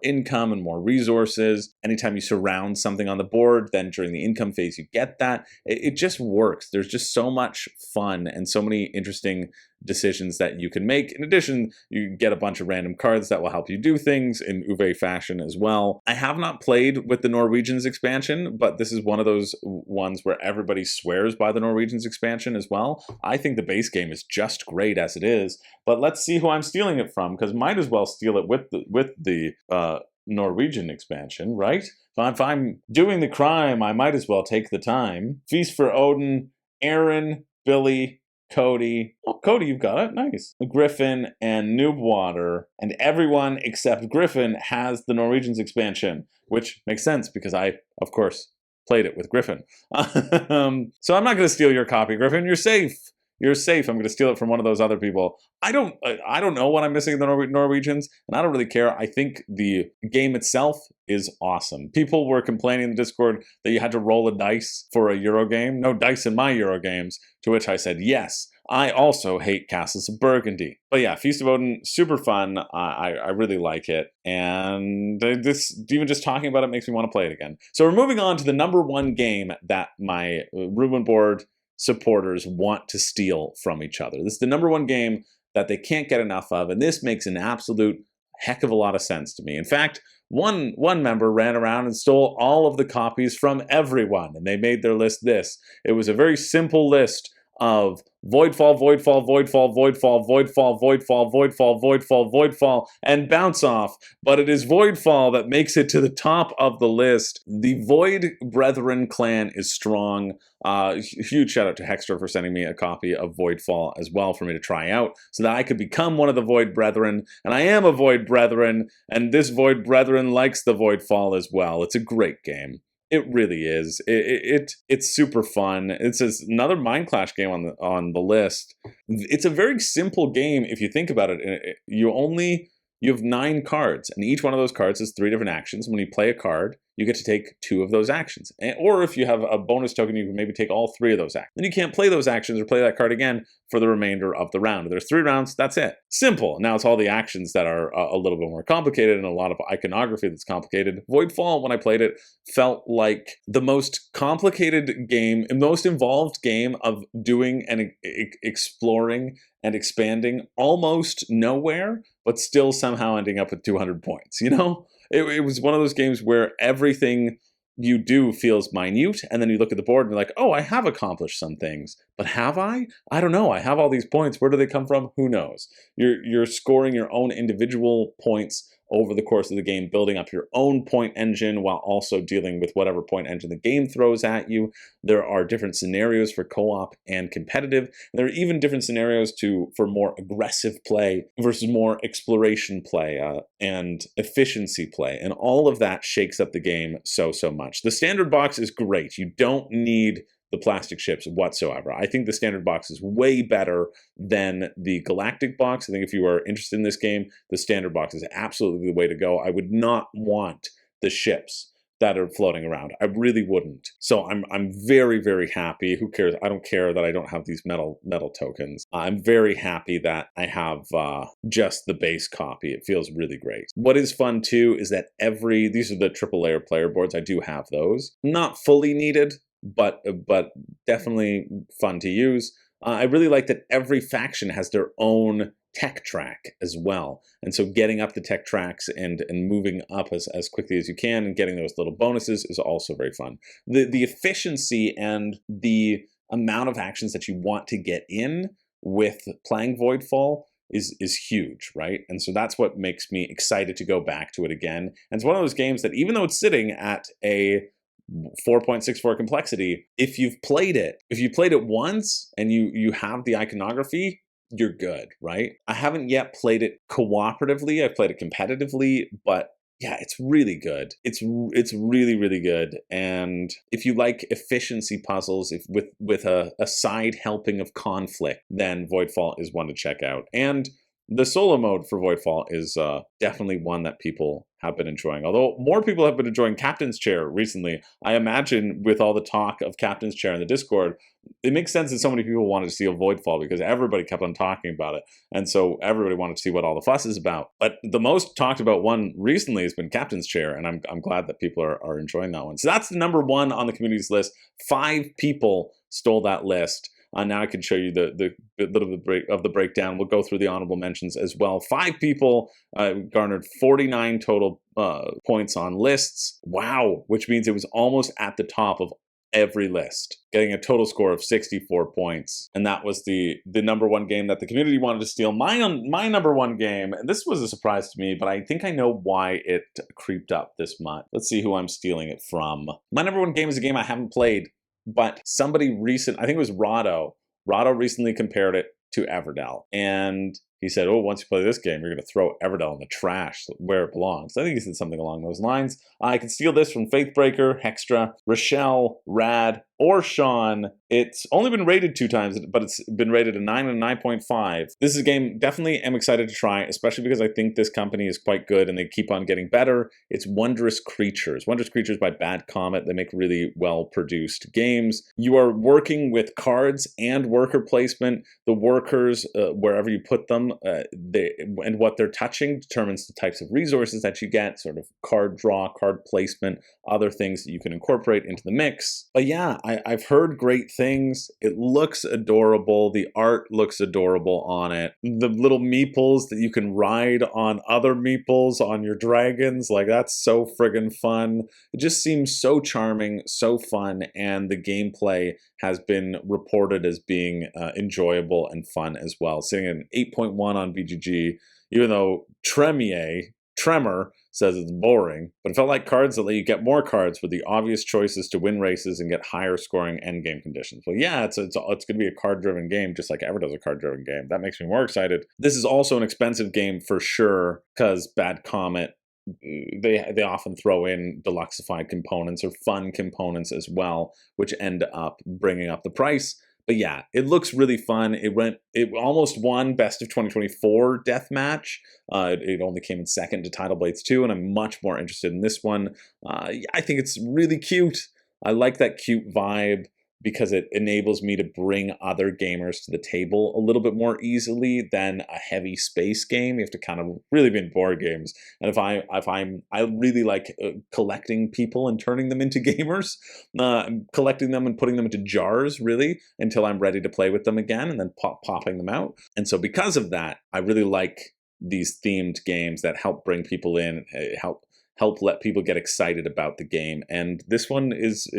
income and more resources. Anytime you surround something on the board, then during the income phase you get that. It just works. There's just so much fun and so many interesting decisions that you can make. In addition, you get a bunch of random cards that will help you do things in Uwe fashion as well. I have not played with the Norwegians expansion, but this is one of those ones where everybody swears by the Norwegians expansion as well. I think the base game is just great as it is, but let's see who I'm stealing it from, because might as well steal it with the Norwegian expansion, right? If I'm doing the crime, I might as well take the time. Feast for Odin, Aaron, Billy, Cody. Oh, Cody, you've got it. Nice. Griffin and Noobwater, and everyone except Griffin has the Norwegians expansion, which makes sense because I, of course, played it with Griffin. So I'm not going to steal your copy, Griffin. You're safe. You're safe. I'm going to steal it from one of those other people. I don't know what I'm missing in the Norwegians, and I don't really care. I think the game itself is awesome. People were complaining in the Discord that you had to roll a dice for a Euro game. No dice in my Euro games, to which I said, yes, I also hate Castles of Burgundy. But yeah, Feast of Odin, super fun. I really like it. And even just talking about it makes me want to play it again. So we're moving on to the #1 game that my room and board supporters want to steal from each other. This is the #1 game that they can't get enough of, and this makes an absolute heck of a lot of sense to me. In fact, one member ran around and stole all of the copies from everyone, and they made their list this. It was a very simple list of Voidfall, Voidfall, Voidfall, Voidfall, Voidfall, Voidfall, Voidfall, Voidfall, Voidfall, and Bounce Off. But it is Voidfall that makes it to the top of the list. The Void Brethren clan is strong. Huge shout out to Hextra for sending me a copy of Voidfall as well for me to try out so that I could become one of the Void Brethren. And I am a Void Brethren, and this Void Brethren likes the Voidfall as well. It's a great game. It really is. It's super fun. It's another Mind Clash game on the list. It's a very simple game if you think about it. You have 9 cards, and each one of those cards has 3 different actions. When you play a card, you get to take 2 of those actions. Or if you have a bonus token, you can maybe take all 3 of those actions. Then you can't play those actions or play that card again for the remainder of the round. If there's 3 rounds, that's it. Simple. Now it's all the actions that are a little bit more complicated and a lot of iconography that's complicated. Voidfall, when I played it, felt like the most complicated game, and most involved game of doing and exploring and expanding almost nowhere, but still somehow ending up with 200 points, you know? It was one of those games where everything you do feels minute, and then you look at the board and you're like, oh, I have accomplished some things, but have I? I don't know. I have all these points. Where do they come from? Who knows? You're scoring your own individual points over the course of the game, building up your own point engine while also dealing with whatever point engine the game throws at you. There are different scenarios for co-op and competitive. And there are even different scenarios for more aggressive play versus more exploration play and efficiency play. And all of that shakes up the game so much. The standard box is great. You don't need the plastic ships whatsoever. I think the standard box is way better than the Galactic box. I think if you are interested in this game, the standard box is absolutely the way to go. I would not want the ships that are floating around. I really wouldn't. So I'm very, very happy. Who cares? I don't care that I don't have these metal tokens. I'm very happy that I have just the base copy. It feels really great. What is fun too is that these are the triple layer player boards. I do have those. Not fully needed, but definitely fun to use. I really like that every faction has their own tech track as well. And so getting up the tech tracks and moving up as quickly as you can and getting those little bonuses is also very fun. The efficiency and the amount of actions that you want to get in with playing Voidfall is huge, right? And so that's what makes me excited to go back to it again. And it's one of those games that even though it's sitting at a 4.64 complexity, if you've played it once and you have the iconography, you're good, right? I haven't yet played it cooperatively. I've played it competitively, but yeah, it's really good. It's really, really good. And if you like efficiency puzzles, with a side helping of conflict, then Voidfall is one to check out. And the solo mode for Voidfall is definitely one that people have been enjoying. Although more people have been enjoying Captain's Chair recently. I imagine with all the talk of Captain's Chair in the Discord, it makes sense that so many people wanted to see a Voidfall because everybody kept on talking about it. And so everybody wanted to see what all the fuss is about. But the most talked about one recently has been Captain's Chair, and I'm glad that people are enjoying that one. So that's the number one on the community's list. 5 people stole that list. Now I can show you the little bit of the breakdown. We'll go through the honorable mentions as well. 5 people garnered 49 total points on lists. Wow, which means it was almost at the top of every list, getting a total score of 64 points. And that was the number one game that the community wanted to steal. My number one game, and this was a surprise to me, but I think I know why it creeped up this much. Let's see who I'm stealing it from. My number one game is a game I haven't played, but somebody I think it was Rado recently compared it to Everdell. And he said, oh, once you play this game, you're going to throw Everdell in the trash where it belongs. I think he said something along those lines. I can steal this from Faithbreaker, Hextra, Rochelle, Rad, or Sean. It's only been rated 2 times, but it's been rated a 9 and a 9.5. This is a game definitely am excited to try, especially because I think this company is quite good and they keep on getting better. It's Wondrous Creatures. Wondrous Creatures by Bad Comet. They make really well-produced games. You are working with cards and worker placement. The workers, wherever you put them, and what they're touching determines the types of resources that you get, sort of card draw, card placement, other things that you can incorporate into the mix. But yeah, I've heard great things. It looks adorable. The art looks adorable on it. The little meeples that you can ride on other meeples on your dragons, like that's so friggin' fun. It just seems so charming, so fun, and the gameplay has been reported as being enjoyable and fun as well. Sitting at an 8.1 on BGG, even though Tremor says it's boring, but it felt like cards that let you get more cards with the obvious choices to win races and get higher scoring endgame conditions. Well, yeah, it's going to be a card-driven game, just like Everdell's a card-driven game. That makes me more excited. This is also an expensive game for sure, because Bad Comet, they often throw in deluxified components or fun components as well, which end up bringing up the price. But yeah, it looks really fun. It almost won Best of 2024 Deathmatch. It only came in second to Tidal Blades 2, and I'm much more interested in this one. I think it's really cute. I like that cute vibe because it enables me to bring other gamers to the table a little bit more easily than a heavy space game. You have to kind of really be in board games. And I really like collecting people and turning them into gamers, collecting them and putting them into jars, really, until I'm ready to play with them again, and then popping them out. And so because of that, I really like these themed games that help bring people in, help let people get excited about the game. And this one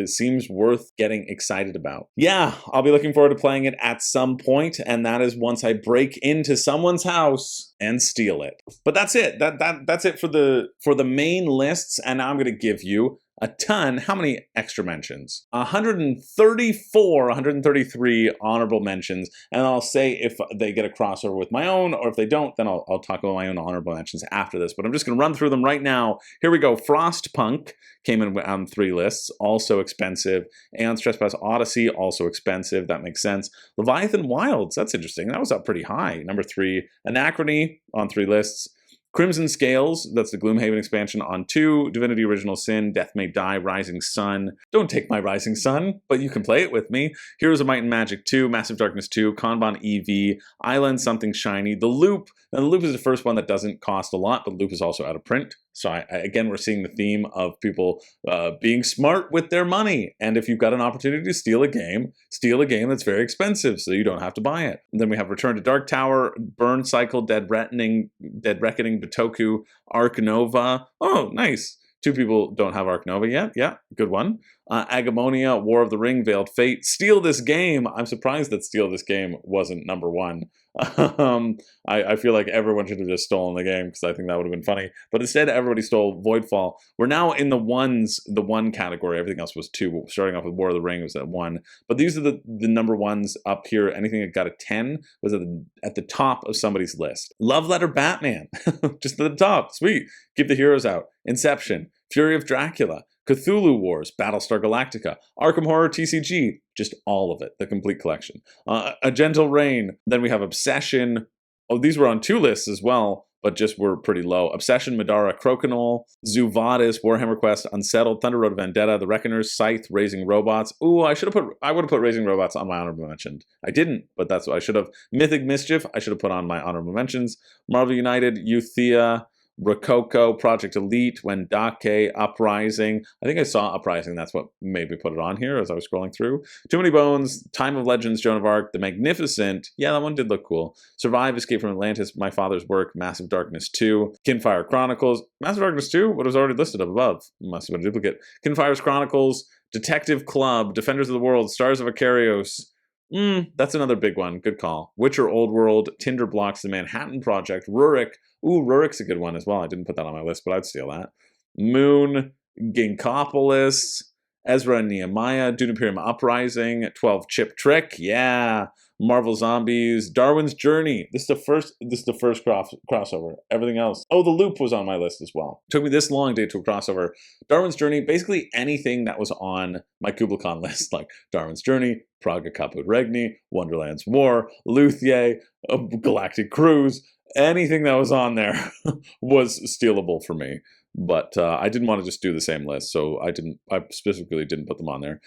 seems worth getting excited about. Yeah, I'll be looking forward to playing it at some point, and that is once I break into someone's house and steal it. But that's it. That's it for the main lists, and now I'm going to give you a ton. How many extra mentions? 134, 133 honorable mentions, and I'll say if they get a crossover with my own, or if they don't, then I'll talk about my own honorable mentions after this, but I'm just going to run through them right now. Here we go. Frostpunk came in on 3 lists, also expensive. Aeon's Trespass Odyssey, also expensive. That makes sense. Leviathan Wilds, that's interesting. That was up pretty high. Number 3. Anachrony on 3 lists. Crimson Scales, that's the Gloomhaven expansion, on 2. Divinity Original Sin, Death May Die, Rising Sun. Don't take my Rising Sun, but you can play it with me. Heroes of Might and Magic 2, Massive Darkness 2, Kanban EV, Island Something Shiny, The Loop. Now, The Loop is the first one that doesn't cost a lot, but The Loop is also out of print. So again, we're seeing the theme of people being smart with their money. And if you've got an opportunity to steal a game that's very expensive so you don't have to buy it. And then we have Return to Dark Tower, Burn Cycle, Dead Reckoning, Bitoku, Arc Nova. Oh, nice. 2 people don't have Arc Nova yet. Yeah, good one. Agamonia, War of the Ring, Veiled Fate. Steal This Game. I'm surprised that Steal This Game wasn't number 1. I feel like everyone should have just stolen the game because I think that would have been funny. But instead, everybody stole Voidfall. We're now in the 1 category. Everything else was 2. Starting off with War of the Ring was at 1. But these are the number 1s up here. Anything that got a 10 was at the top of somebody's list. Love Letter Batman. Just at the top. Sweet. Keep the heroes out. Inception. Fury of Dracula. Cthulhu Wars, Battlestar Galactica, Arkham Horror TCG, just all of it, the complete collection. A Gentle Rain, then we have Obsession. Oh, these were on 2 lists as well, but just were pretty low. Obsession, Madara, Crokinole, Zuvadis, Warhammer Quest, Unsettled, Thunder Road Vendetta, The Reckoners, Scythe, Raising Robots. Ooh, I would have put Raising Robots on my honorable mention. I didn't, but that's what I should have. Mythic Mischief, I should have put on my honorable mentions. Marvel United, Euthea, Rococo, Project Elite, Wendake, Uprising. I think I saw Uprising. That's what made me put it on here as I was scrolling through. Too Many Bones, Time of Legends, Joan of Arc, The Magnificent. Yeah, that one did look cool. Survive, Escape from Atlantis, My Father's Work, Massive Darkness 2, Kinfire Chronicles. Massive Darkness 2, what was already listed up above. Must have been a duplicate. Kinfire's Chronicles, Detective Club, Defenders of the World, Stars of Icarios. That's another big one. Good call. Witcher Old World, Tinder Blocks, The Manhattan Project, Rurik. Ooh, Rurik's a good one as well. I didn't put that on my list, but I'd steal that. Moon, Ginkgopolis, Ezra and Nehemiah, Dune Imperium Uprising, 12 Chip Trick, yeah. Marvel Zombies, Darwin's Journey. This is the first crossover. Everything else. Oh, The Loop was on my list as well. Took me this long to get to a crossover. Darwin's Journey, basically anything that was on my KublaCon list, like Darwin's Journey, Praga Caput Regni, Wonderland's War, Luthier, Galactic Cruise. Anything that was on there was stealable for me. But I didn't want to just do the same list, so I specifically didn't put them on there.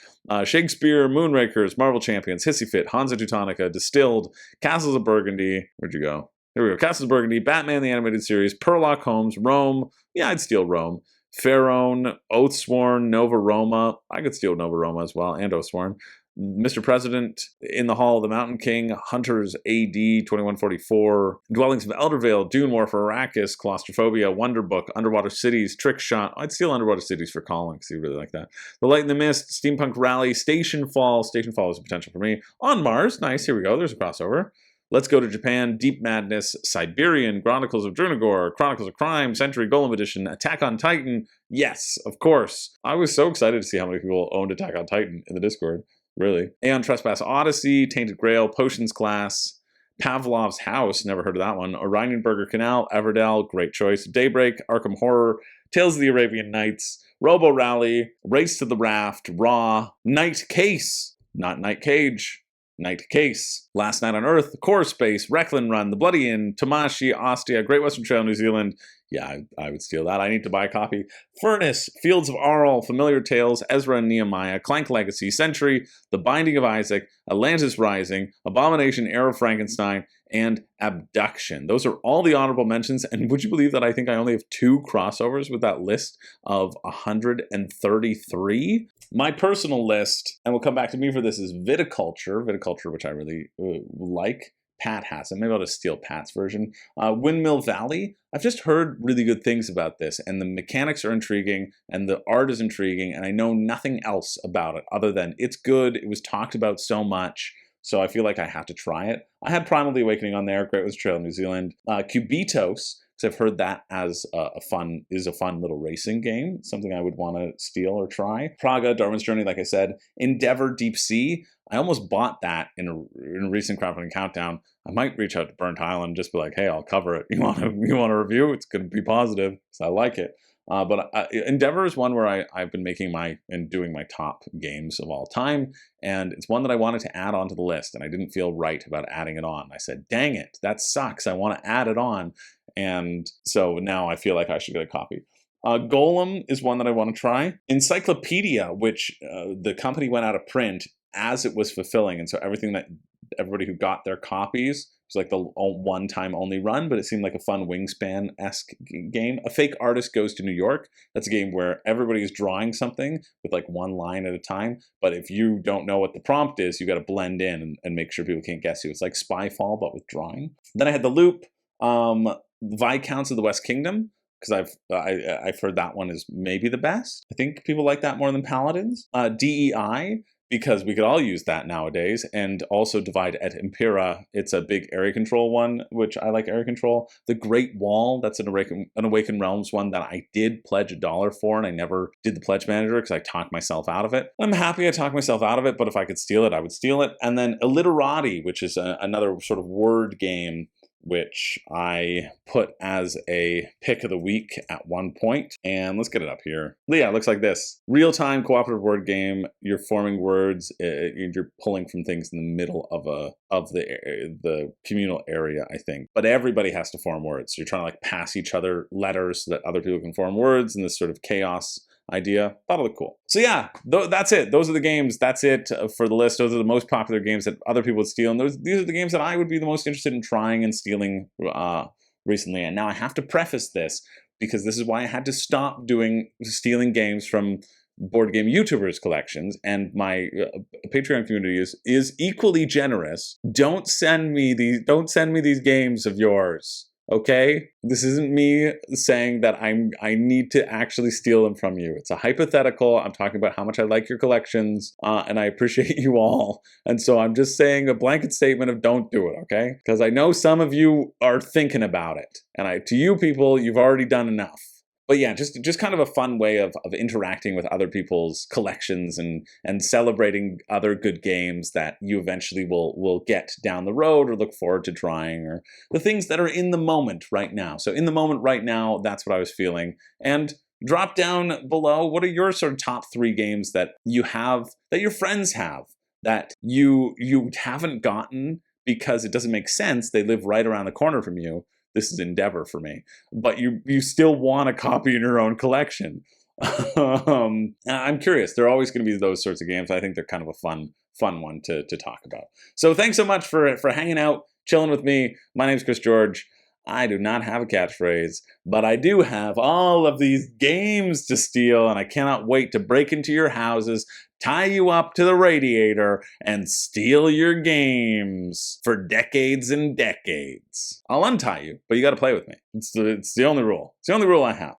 Shakespeare, Moonrakers, Marvel Champions, Hissy Fit, Hansa Teutonica, Distilled, Castles of Burgundy. Where'd you go? Here we go. Castles of Burgundy, Batman the Animated Series, Sherlock Holmes, Rome. Yeah, I'd steal Rome. Pharaoh, Oathsworn, Nova Roma. I could steal Nova Roma as well, and Oathsworn. Mr. President, In the Hall of the Mountain King, Hunters AD 2144, Dwellings of Eldervale, Dune War for Arrakis, Claustrophobia, Wonder Book, Underwater Cities, Trick Shot. I'd steal Underwater Cities for Colin because he really like that. The Light in the Mist, Steampunk Rally, Station Fall. Station Fall is a potential for me. On Mars, nice, here we go, there's a crossover. Let's Go to Japan, Deep Madness, Siberian, Chronicles of Drunagor, Chronicles of Crime, Century Golem Edition, Attack on Titan. Yes, of course. I was so excited to see how many people owned Attack on Titan in the Discord. Really. Aeon Trespass Odyssey, Tainted Grail, Potions Class, Pavlov's House, never heard of that one, Oranienburger Canal, Everdell, great choice, Daybreak, Arkham Horror, Tales of the Arabian Nights, Robo Rally, Race to the Raft, Raw, Night Case, not Night Cage, Night Case, Last Night on Earth, Core Space, Recklin Run, The Bloody Inn, Tamashi, Ostia, Great Western Trail, New Zealand. Yeah, I would steal that. I need to buy a copy. Furnace, Fields of Arl, Familiar Tales, Ezra and Nehemiah, Clank Legacy, Century, The Binding of Isaac, Atlantis Rising, Abomination, Heir of Frankenstein, and Abduction. Those are all the honorable mentions, and would you believe that I think I only have 2 crossovers with that list of 133? My personal list, and we'll come back to me for this, is Viticulture, which I really like. Pat has it. Maybe I'll just steal Pat's version. Windmill Valley. I've just heard really good things about this, and the mechanics are intriguing, and the art is intriguing, and I know nothing else about it other than it's good. It was talked about so much, so I feel like I have to try it. I had Primal the Awakening on there. Great Western Trail, New Zealand. Cubitos, because I've heard that as a fun little racing game, something I would want to steal or try. Praga, Darwin's Journey, like I said. Endeavor, Deep Sea. I almost bought that in a recent crowdfunding countdown. I might reach out to Burnt Island and just be like, hey, I'll cover it. You want a review? It's going to be positive because I like it. But Endeavor is one where I've been making and doing my top games of all time, and it's one that I wanted to add onto the list, and I didn't feel right about adding it on. I said, dang it, that sucks. I want to add it on, and so now I feel like I should get a copy. Golem is one that I want to try. Encyclopedia, which the company went out of print as it was fulfilling, and so everybody who got their copies was like the one-time only run, but it seemed like a fun Wingspan-esque game. A Fake Artist Goes to New York. That's a game where everybody is drawing something with like one line at a time, but if you don't know what the prompt is, you got to blend in and make sure people can't guess you. It's like Spyfall, but with drawing. Then I had The Loop, Viscounts of the West Kingdom, because I've heard that one is maybe the best. I think people like that more than Paladins. DEI, because we could all use that nowadays, and also Divide et Impera. It's a big area control one, which I like area control. The Great Wall, that's an Awakened Realms one that I did pledge $1 for, and I never did the pledge manager because I talked myself out of it. I'm happy I talked myself out of it, but if I could steal it, I would steal it. And then Illiterati, which is another sort of word game, which I put as a pick of the week at one point. And let's get it up here. Yeah, it looks like this. Real-time cooperative word game. You're forming words. You're pulling from things in the middle of the communal area, I think. But everybody has to form words. So you're trying to like pass each other letters so that other people can form words in this sort of chaos idea. That'll look cool. So yeah, that's it. Those are the games. That's it for the list. Those are the most popular games that other people would steal. And these are the games that I would be the most interested in trying and stealing recently. And now I have to preface this because this is why I had to stop stealing games from board game YouTubers collections, and my Patreon community is equally generous. Don't send me these games of yours. Okay? This isn't me saying that I need to actually steal them from you. It's a hypothetical. I'm talking about how much I like your collections, and I appreciate you all. And so I'm just saying a blanket statement of don't do it, okay? Because I know some of you are thinking about it. And to you people, you've already done enough. But yeah, just kind of a fun way of interacting with other people's collections and celebrating other good games that you eventually will get down the road or look forward to trying, or the things that are in the moment right now. So in the moment right now, that's what I was feeling. And drop down below, what are your sort of top 3 games that you have, that your friends have, that you haven't gotten because it doesn't make sense, they live right around the corner from you. This is Endeavor for me, but you still want a copy in your own collection. I'm curious. There are always going to be those sorts of games. I think they're kind of a fun one to talk about. So thanks so much for hanging out, chilling with me. My name's Chris George. I do not have a catchphrase, but I do have all of these games to steal, and I cannot wait to break into your houses, tie you up to the radiator, and steal your games for decades and decades. I'll untie you, but you got to play with me. It's the only rule. It's the only rule I have.